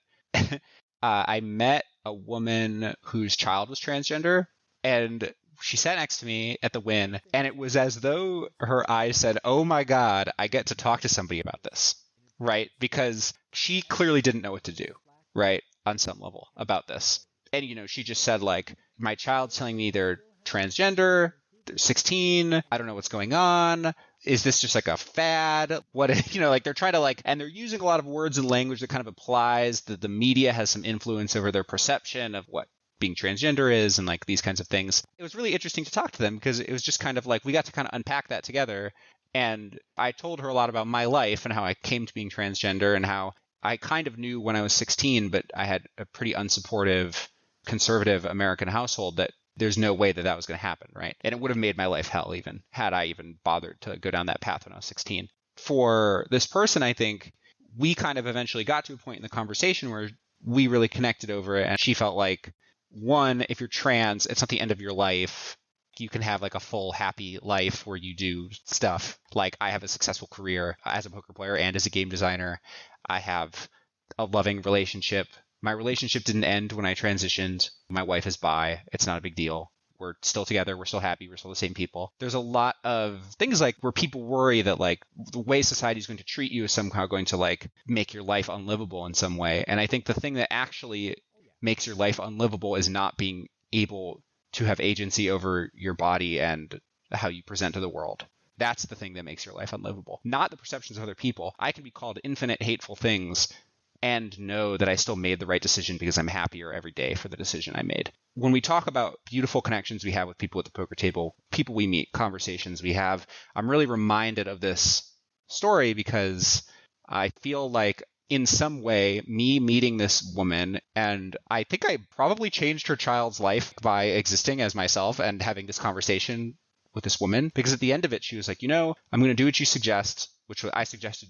I met a woman whose child was transgender and she sat next to me at the Wynn and it was as though her eyes said, "Oh my God, I get to talk to somebody about this." Right? Because she clearly didn't know what to do, right? On some level about this. And, she just said like, my child's telling me they're transgender, they're 16, I don't know what's going on. Is this just like a fad? What, like they're trying to like, and they're using a lot of words and language that kind of applies that the media has some influence over their perception of what being transgender is and like these kinds of things. It was really interesting to talk to them because it was just kind of like, we got to kind of unpack that together. And I told her a lot about my life and how I came to being transgender and how I kind of knew when I was 16, but I had a pretty unsupportive, conservative American household that there's no way that was going to happen, right? And it would have made my life hell even had I even bothered to go down that path when I was 16. For this person, I think we kind of eventually got to a point in the conversation where we really connected over it. And she felt like, one, if you're trans, it's not the end of your life. You can have like a full happy life where you do stuff. Like I have a successful career as a poker player and as a game designer. I have a loving relationship. My relationship didn't end when I transitioned. My wife is bi. It's not a big deal. We're still together. We're still happy. We're still the same people. There's a lot of things like where people worry that like the way society is going to treat you is somehow going to like make your life unlivable in some way. And I think the thing that actually makes your life unlivable is not being able to have agency over your body and how you present to the world. That's the thing that makes your life unlivable, not the perceptions of other people. I can be called infinite hateful things and know that I still made the right decision because I'm happier every day for the decision I made. When we talk about beautiful connections we have with people at the poker table, people we meet, conversations we have, I'm really reminded of this story because I feel like in some way, me meeting this woman, and I think I probably changed her child's life by existing as myself and having this conversation with this woman, because at the end of it, she was like, I'm going to do what you suggest, which I suggested.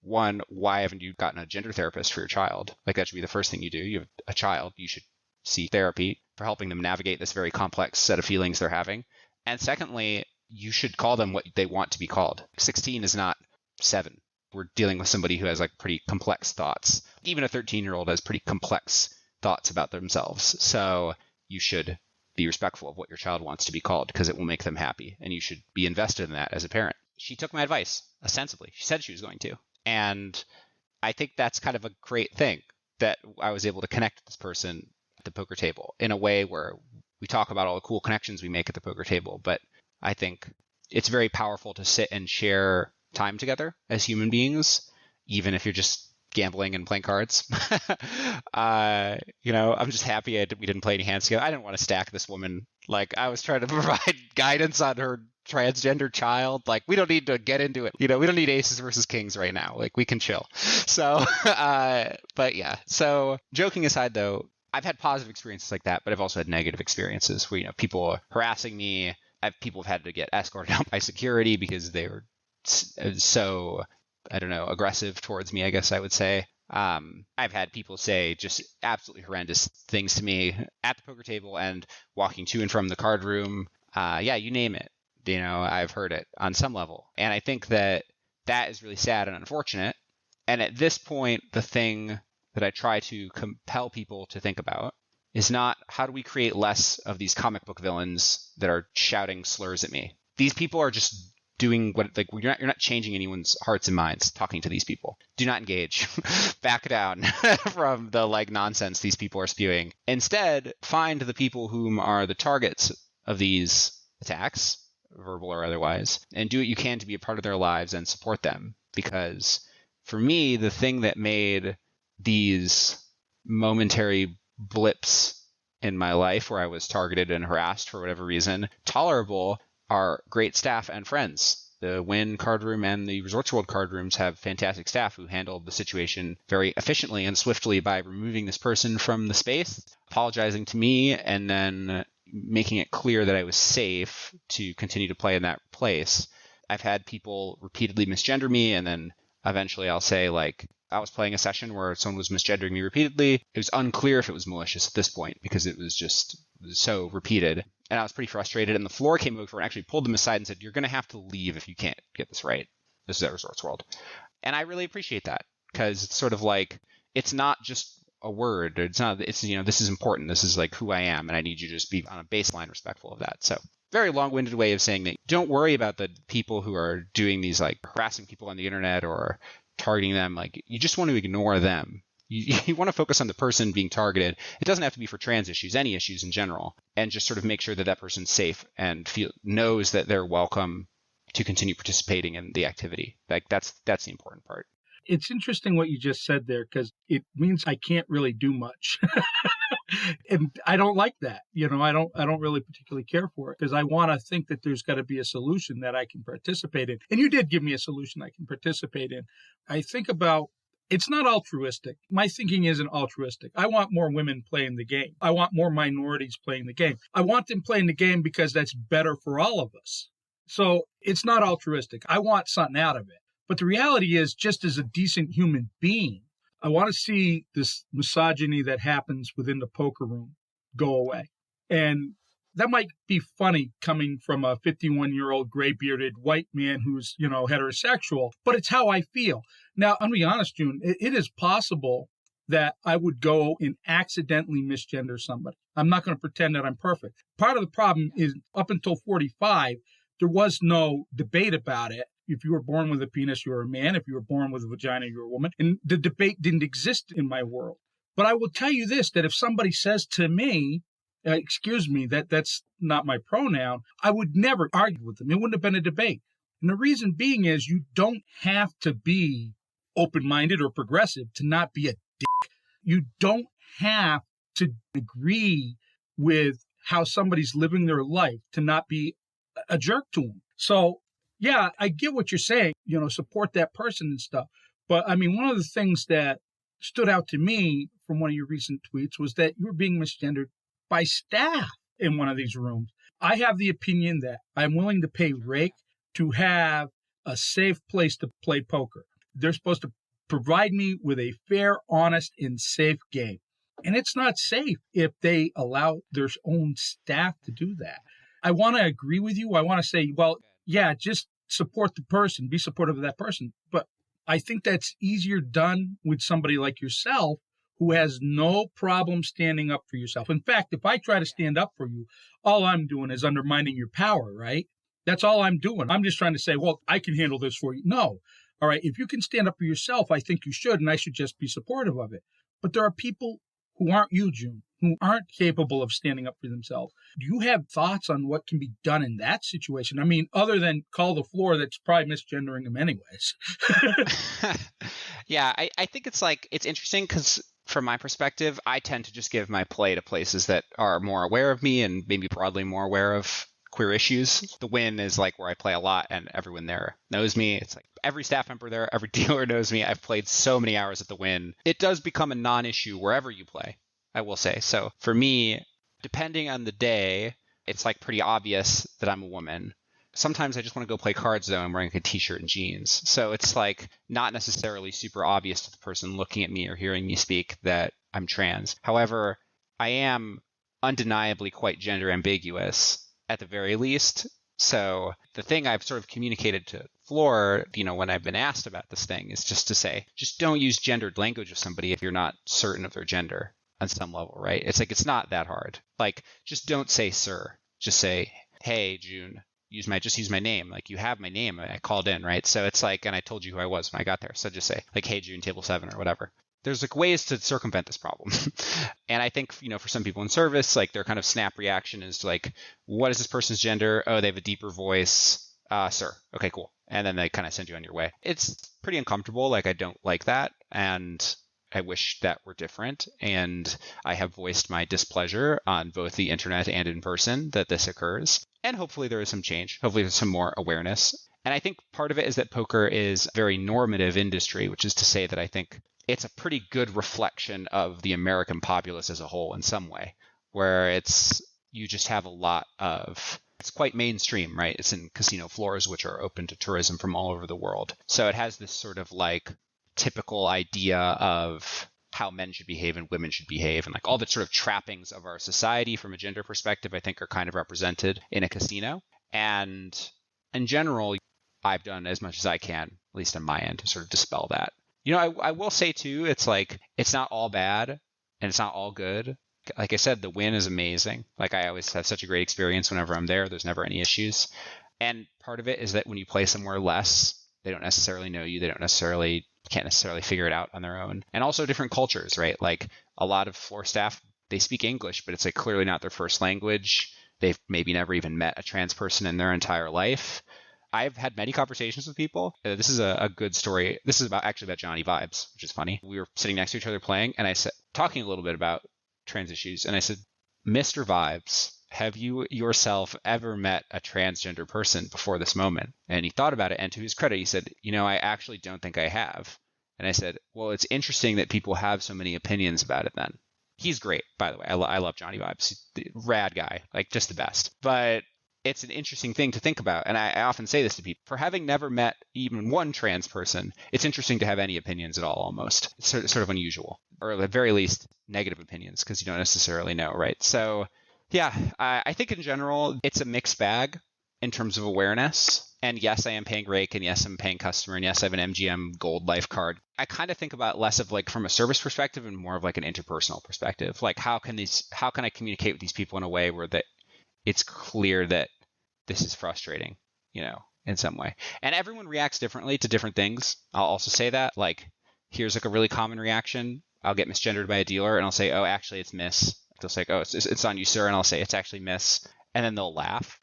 One, why haven't you gotten a gender therapist for your child? Like that should be the first thing you do. You have a child, you should see therapy for helping them navigate this very complex set of feelings they're having. And secondly, you should call them what they want to be called. 16 is not 7. We're dealing with somebody who has like pretty complex thoughts. Even a 13-year-old has pretty complex thoughts about themselves. So you should be respectful of what your child wants to be called because it will make them happy. And you should be invested in that as a parent. She took my advice, ostensibly. She said she was going to. And I think that's kind of a great thing that I was able to connect with this person at the poker table in a way where we talk about all the cool connections we make at the poker table. But I think it's very powerful to sit and share time together as human beings, even if you're just gambling and playing cards. I'm just happy we didn't play any hands together. I didn't want to stack this woman. Like I was trying to provide guidance on her transgender child. Like we don't need to get into it. We don't need aces versus kings right now. Like we can chill. So, but yeah. So joking aside though, I've had positive experiences like that, but I've also had negative experiences where, people harassing me. People have had to get escorted out by security because they were so, I don't know, aggressive towards me, I guess I would say. I've had people say just absolutely horrendous things to me at the poker table and walking to and from the card room. Yeah, you name it. I've heard it on some level. And I think that is really sad and unfortunate. And at this point, the thing that I try to compel people to think about is not how do we create less of these comic book villains that are shouting slurs at me. These people are just doing what, like, you're not changing anyone's hearts and minds talking to these people. Do not engage. Back down from the like nonsense these people are spewing. Instead, find the people whom are the targets of these attacks, verbal or otherwise, and do what you can to be a part of their lives and support them. Because for me, the thing that made these momentary blips in my life where I was targeted and harassed for whatever reason tolerable are great staff and friends. The Win card room and the Resorts World card rooms have fantastic staff who handled the situation very efficiently and swiftly by removing this person from the space, apologizing to me, and then making it clear that I was safe to continue to play in that place. I've had people repeatedly misgender me, and then eventually I'll say, like, I was playing a session where someone was misgendering me repeatedly. It was unclear if it was malicious at this point because it was so repeated. And I was pretty frustrated. And the floor came over and actually pulled them aside and said, you're going to have to leave if you can't get this right. This is at Resorts World. And I really appreciate that because it's sort of like, it's not just a word. It's, you know, this is important. This is like who I am. And I need you to just be on a baseline respectful of that. So very long-winded way of saying that don't worry about the people who are doing these, like, harassing people on the internet or targeting them. Like, you just want to ignore them. You want to focus on the person being targeted. It doesn't have to be for trans issues, any issues in general, and just sort of make sure that that person's safe and knows that they're welcome to continue participating in the activity. Like, that's the important part. It's interesting what you just said there because it means I can't really do much. And I don't like that. You know, I don't really particularly care for it because I want to think that there's got to be a solution that I can participate in. And you did give me a solution I can participate in. I think about it's not altruistic. My thinking isn't altruistic. I want more women playing the game. I want more minorities playing the game. I want them playing the game because that's better for all of us. So it's not altruistic. I want something out of it. But the reality is, just as a decent human being, I want to see this misogyny that happens within the poker room go away. And that might be funny coming from a 51-year-old gray-bearded white man who's, you know, heterosexual, but it's how I feel. Now, I'm going to be honest, June, it is possible that I would go and accidentally misgender somebody. I'm not going to pretend that I'm perfect. Part of the problem is up until 45, there was no debate about it. If you were born with a penis, you were a man. If you were born with a vagina, you were a woman. And the debate didn't exist in my world. But I will tell you this, that if somebody says to me, excuse me, that's not my pronoun, I would never argue with them. It wouldn't have been a debate. And the reason being is you don't have to be open-minded or progressive to not be a dick. You don't have to agree with how somebody's living their life to not be a jerk to them. So, yeah, I get what you're saying, you know, support that person and stuff. But, I mean, one of the things that stood out to me from one of your recent tweets was that you were being misgendered by staff in one of these rooms. I have the opinion that I'm willing to pay rake to have a safe place to play poker. They're supposed to provide me with a fair, honest, and safe game. And it's not safe if they allow their own staff to do that. I want to agree with you. I want to say, well, yeah, just support the person, be supportive of that person. But I think that's easier done with somebody like yourself who has no problem standing up for yourself. In fact, if I try to stand up for you, all I'm doing is undermining your power, right? That's all I'm doing. I'm just trying to say, well, I can handle this for you. No. All right. If you can stand up for yourself, I think you should, and I should just be supportive of it. But there are people who aren't you, June, who aren't capable of standing up for themselves. Do you have thoughts on what can be done in that situation? I mean, other than call the floor that's probably misgendering them anyways. Yeah, I think it's interesting because from my perspective, I tend to just give my play to places that are more aware of me and maybe broadly more aware of queer issues. The Win is like where I play a lot and everyone there knows me. It's like every staff member there, every dealer knows me. I've played so many hours at the Win. It does become a non-issue wherever you play, I will say. So for me, depending on the day, it's like pretty obvious that I'm a woman. Sometimes I just want to go play cards though. I'm wearing a t-shirt and jeans. So it's like not necessarily super obvious to the person looking at me or hearing me speak that I'm trans. However, I am undeniably quite gender ambiguous at the very least. So the thing I've sort of communicated to Floor, you know, when I've been asked about this thing is just to say, just don't use gendered language with somebody if you're not certain of their gender. on some level, right? It's like, it's not that hard. Like, just don't say sir. Just say, hey, June, use my name. Like, you have my name. I called in, right? So it's like, and I told you who I was when I got there. So just say like, hey, June, table 7 or whatever. There's like ways to circumvent this problem. And I think, for some people in service, like their kind of snap reaction is like, what is this person's gender? Oh, they have a deeper voice. Sir. Okay, cool. And then they kind of send you on your way. It's pretty uncomfortable. Like, I don't like that. And I wish that were different. And I have voiced my displeasure on both the internet and in person that this occurs. And hopefully there is some change. Hopefully there's some more awareness. And I think part of it is that poker is a very normative industry, which is to say that I think it's a pretty good reflection of the American populace as a whole in some way, where you just have a lot of, it's quite mainstream, right? It's in casino floors, which are open to tourism from all over the world. So it has this sort of like typical idea of how men should behave and women should behave, and like all the sort of trappings of our society from a gender perspective, I think are kind of represented in a casino. And in general, I've done as much as I can, at least on my end, to sort of dispel that. I will say too, it's like, it's not all bad and it's not all good. Like I said, the win is amazing. Like, I always have such a great experience whenever I'm there. There's never any issues. And part of it is that when you play somewhere less, they don't necessarily know you. They can't necessarily figure it out on their own. And also different cultures, right? Like, a lot of floor staff, they speak English, but it's like clearly not their first language. They've maybe never even met a trans person in their entire life. I've had many conversations with people. This is a good story. This is actually about Johnny Vibes, which is funny. We were sitting next to each other playing, and I said, talking a little bit about trans issues, and I said, Mr. Vibes, have you yourself ever met a transgender person before this moment? And he thought about it, and to his credit, he said, I actually don't think I have. And I said, well, it's interesting that people have so many opinions about it then. He's great, by the way. I love Johnny Vibes. He's a rad guy, like just the best. But it's an interesting thing to think about. And I often say this to people. For having never met even one trans person, it's interesting to have any opinions at all, almost. It's sort of unusual. Or at the very least, negative opinions, because you don't necessarily know, right? So, yeah, I think in general, it's a mixed bag in terms of awareness. And yes, I am paying rake, and yes, I'm paying customer, and yes, I have an MGM Gold Life card. I kind of think about less of like from a service perspective and more of like an interpersonal perspective. Like, how can I communicate with these people in a way where that it's clear that this is frustrating, in some way. And everyone reacts differently to different things. I'll also say that, like, here's like a really common reaction. I'll get misgendered by a dealer and I'll say, oh, actually it's miss. They'll say, oh, it's on you, sir. And I'll say, it's actually miss. And then they'll laugh.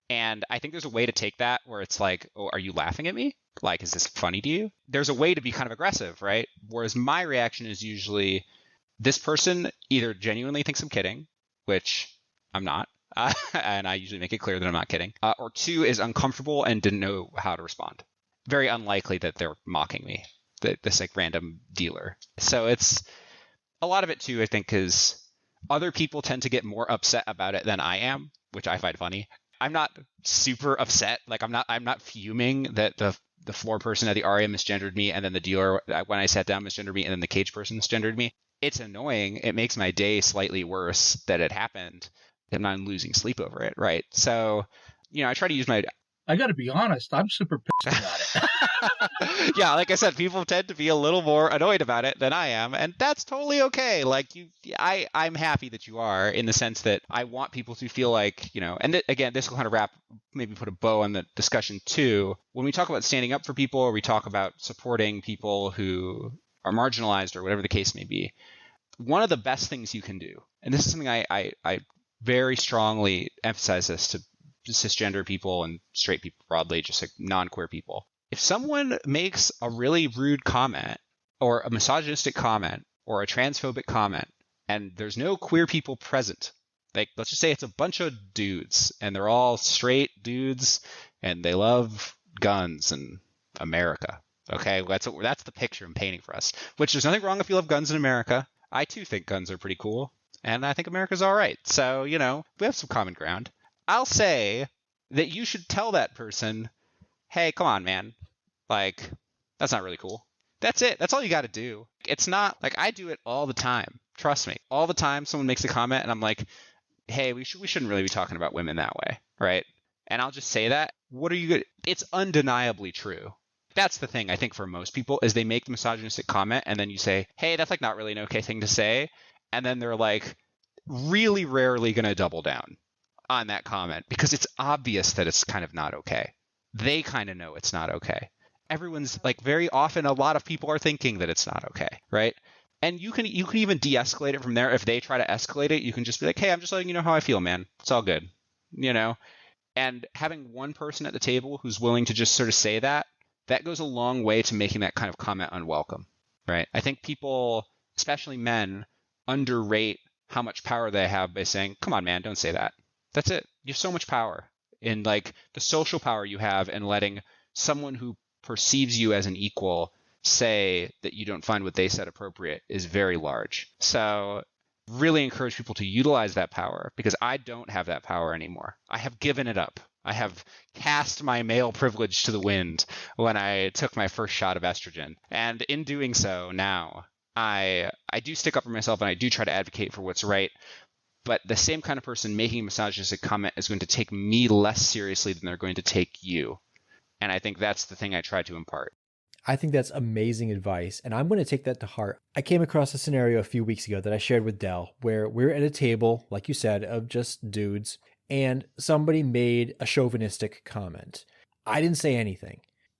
And I think there's a way to take that where it's like, oh, are you laughing at me? Like, is this funny to you? There's a way to be kind of aggressive, right? Whereas my reaction is usually, this person either genuinely thinks I'm kidding, which I'm not. And I usually make it clear that I'm not kidding. Or 2 is uncomfortable and didn't know how to respond. Very unlikely that they're mocking me, this like random dealer. So it's a lot of it too, I think, is other people tend to get more upset about it than I am, which I find funny. I'm not super upset. Like, I'm not fuming that the floor person at the Aria misgendered me, and then the dealer, when I sat down, misgendered me, and then the cage person misgendered me. It's annoying. It makes my day slightly worse that it happened. I'm not losing sleep over it, right? So, I try to use my... I got to be honest, I'm super pissed about it. Yeah, like I said, people tend to be a little more annoyed about it than I am, and that's totally okay. Like, I'm happy that you are, in the sense that I want people to feel like, and again, this will kind of maybe put a bow on the discussion too. When we talk about standing up for people, or we talk about supporting people who are marginalized, or whatever the case may be, one of the best things you can do, and this is something I very strongly emphasize this to cisgender people and straight people broadly, just like non-queer people. If someone makes a really rude comment, or a misogynistic comment, or a transphobic comment, and there's no queer people present, like, let's just say it's a bunch of dudes, and they're all straight dudes, and they love guns and America. Okay, that's the picture I'm painting for us. Which, there's nothing wrong if you love guns in America. I too think guns are pretty cool. And I think America's all right. So, we have some common ground. I'll say that you should tell that person, hey, come on, man. Like, that's not really cool. That's it. That's all you got to do. It's not like, I do it all the time. Trust me. All the time someone makes a comment and I'm like, hey, we shouldn't really be talking about women that way, right? And I'll just say that. What are you good? It's undeniably true. That's the thing, I think, for most people, is they make the misogynistic comment and then you say, hey, that's like not really an okay thing to say. and then they're like really rarely going to double down on that comment because it's obvious that it's kind of not okay. They kind of know it's not okay. Everyone's like, very often a lot of people are thinking that it's not okay, right? And you can even de-escalate it from there. If they try to escalate it, you can just be like, hey, I'm just letting you know how I feel, man. It's all good, you know? And having one person at the table who's willing to just sort of say that goes a long way to making that kind of comment unwelcome, right? I think people, especially men, underrate how much power they have by saying, come on, man, don't say that. That's it. You have so much power in like the social power you have in letting someone who perceives you as an equal say that you don't find what they said appropriate is very large. So really encourage people to utilize that power because I don't have that power anymore. I have given it up. I have cast my male privilege to the wind when I took my first shot of estrogen. And in doing so now, I do stick up for myself and I do try to advocate for what's right. But the same kind of person making a misogynistic comment is going to take me less seriously than they're going to take you. And I think that's the thing I try to impart. I think that's amazing advice, and I'm going to take that to heart. I came across a scenario a few weeks ago that I shared with Dell where we're at a table, like you said, of just dudes, and somebody made a chauvinistic comment. I didn't say anything.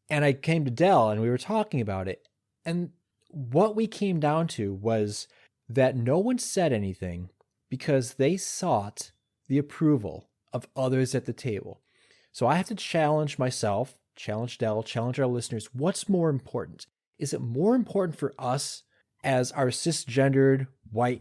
And I came to Dell and we were talking about it. And what we came down to was that no one said anything because they sought the approval of others at the table. So I have to challenge myself, challenge Dell, challenge our listeners. What's more important? Is it more important for us as our cisgendered, white,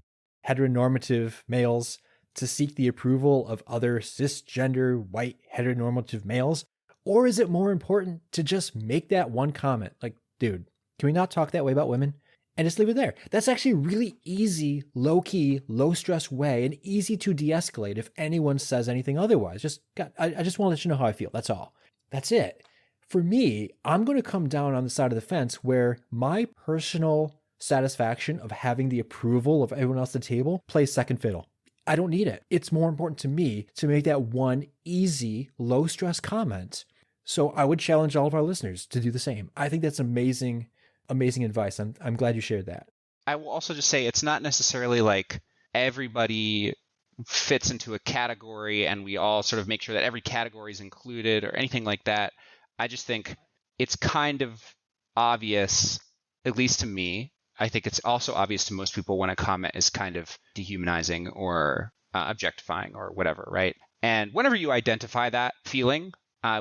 heteronormative males to seek the approval of other cisgender, white, heteronormative males? Or is it more important to just make that one comment? Like, dude, can we not talk that way about women? And just leave it there. That's actually a really easy, low-key, low-stress way and easy to de-escalate if anyone says anything otherwise. I just want to let you know how I feel. That's all. That's it. For me, I'm going to come down on the side of the fence where my personal satisfaction of having the approval of everyone else at the table plays second fiddle. I don't need it. It's more important to me to make that one easy, low-stress comment. So I would challenge all of our listeners to do the same. I think that's amazing advice. I'm glad you shared that. I will also just say it's not necessarily like everybody fits into a category and we all sort of make sure that every category is included or anything like that. I just think it's kind of obvious, at least to me. I think it's also obvious to most people when a comment is kind of dehumanizing or objectifying or whatever, right? And whenever you identify that feeling,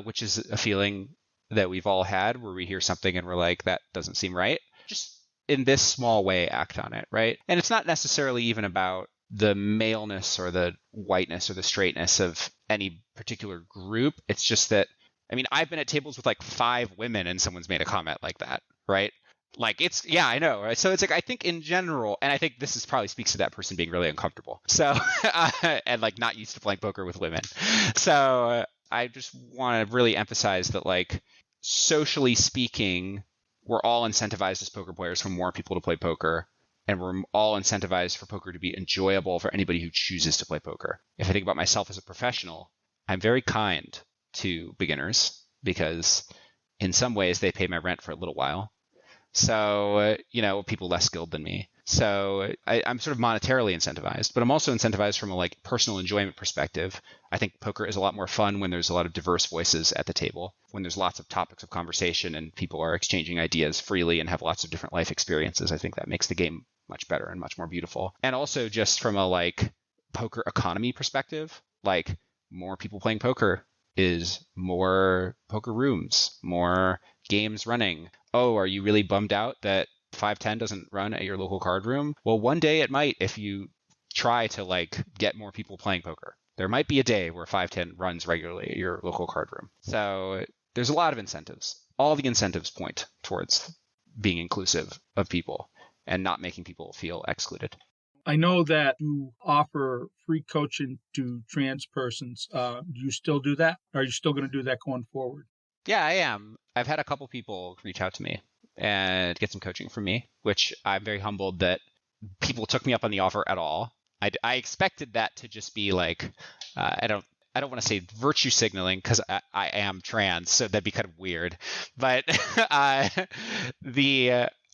which is a feeling that we've all had where we hear something and we're like, that doesn't seem right, just in this small way, act on it, right? And it's not necessarily even about the maleness or the whiteness or the straightness of any particular group. It's just that, I mean, I've been at tables with like 5 women and someone's made a comment like that, right? Like yeah, I know, right? So it's like, I think in general, and I think this is probably speaks to that person being really uncomfortable. So, and like not used to playing poker with women. So I just want to really emphasize that like, socially speaking, we're all incentivized as poker players for more people to play poker. And we're all incentivized for poker to be enjoyable for anybody who chooses to play poker. If I think about myself as a professional, I'm very kind to beginners because in some ways they pay my rent for a little while. So, people less skilled than me. So I'm sort of monetarily incentivized, but I'm also incentivized from a like personal enjoyment perspective. I think poker is a lot more fun when there's a lot of diverse voices at the table, when there's lots of topics of conversation and people are exchanging ideas freely and have lots of different life experiences. I think that makes the game much better and much more beautiful. And also just from a like poker economy perspective, like more people playing poker is more poker rooms, more games running. Oh, are you really bummed out that 510 doesn't run at your local card room? Well, one day it might if you try to like get more people playing poker. There might be a day where 510 runs regularly at your local card room. So there's a lot of incentives. All the incentives point towards being inclusive of people and not making people feel excluded. I know that you offer free coaching to trans persons. Do you still do that? Are you still going to do that going forward? Yeah, I am. I've had a couple people reach out to me and get some coaching from me, which I'm very humbled that people took me up on the offer at all. I expected that to just be like, I don't want to say virtue signaling because I am trans, so that'd be kind of weird. But I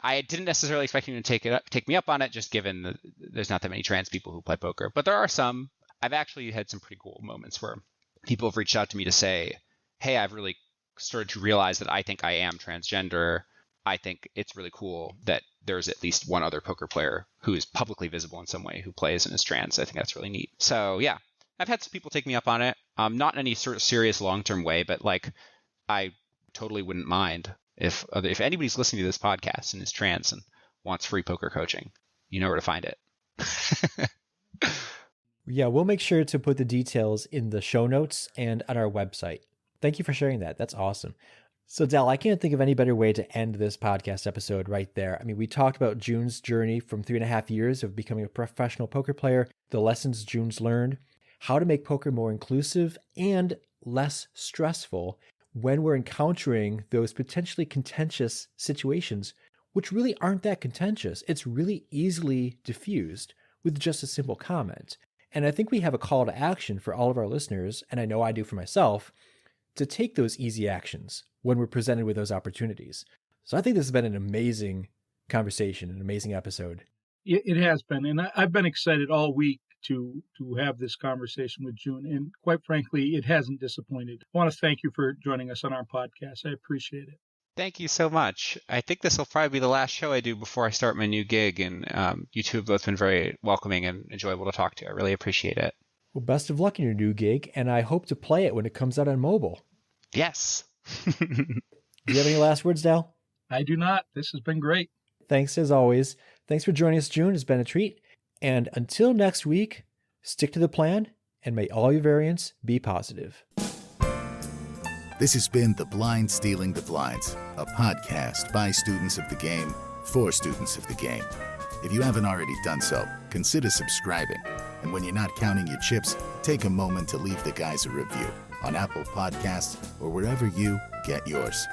I didn't necessarily expect him to take me up on it, just given that there's not that many trans people who play poker, but there are some. I've actually had some pretty cool moments where people have reached out to me to say, hey, I've really started to realize that I think I am transgender. I think it's really cool that there's at least one other poker player who is publicly visible in some way who plays and is trans. I think that's really neat. So yeah, I've had some people take me up on it. Not in any sort of serious long-term way, but like I totally wouldn't mind if anybody's listening to this podcast and is trans and wants free poker coaching, you know where to find it. Yeah, we'll make sure to put the details in the show notes and on our website. Thank you for sharing that. That's awesome. So Del, I can't think of any better way to end this podcast episode right there. I mean, we talked about June's journey from 3.5 years of becoming a professional poker player, the lessons June's learned, how to make poker more inclusive and less stressful when we're encountering those potentially contentious situations, which really aren't that contentious. It's really easily diffused with just a simple comment. And I think we have a call to action for all of our listeners, and I know I do for myself, to take those easy actions when we're presented with those opportunities. So I think this has been an amazing conversation, an amazing episode. It has been, and I've been excited all week to have this conversation with June, and quite frankly, it hasn't disappointed. I want to thank you for joining us on our podcast. I appreciate it. Thank you so much. I think this will probably be the last show I do before I start my new gig, and you two have both been very welcoming and enjoyable to talk to. I really appreciate it. Well, best of luck in your new gig, and I hope to play it when it comes out on mobile. Yes. Do you have any last words, Dal? I do not. This has been great. Thanks as always. Thanks for joining us, June. It's been a treat. And until next week, stick to the plan, and may all your variants be positive. This has been The Blind Stealing the Blinds, a podcast by students of the game for students of the game. If you haven't already done so, consider subscribing. And when you're not counting your chips, take a moment to leave the guys a review on Apple Podcasts or wherever you get yours.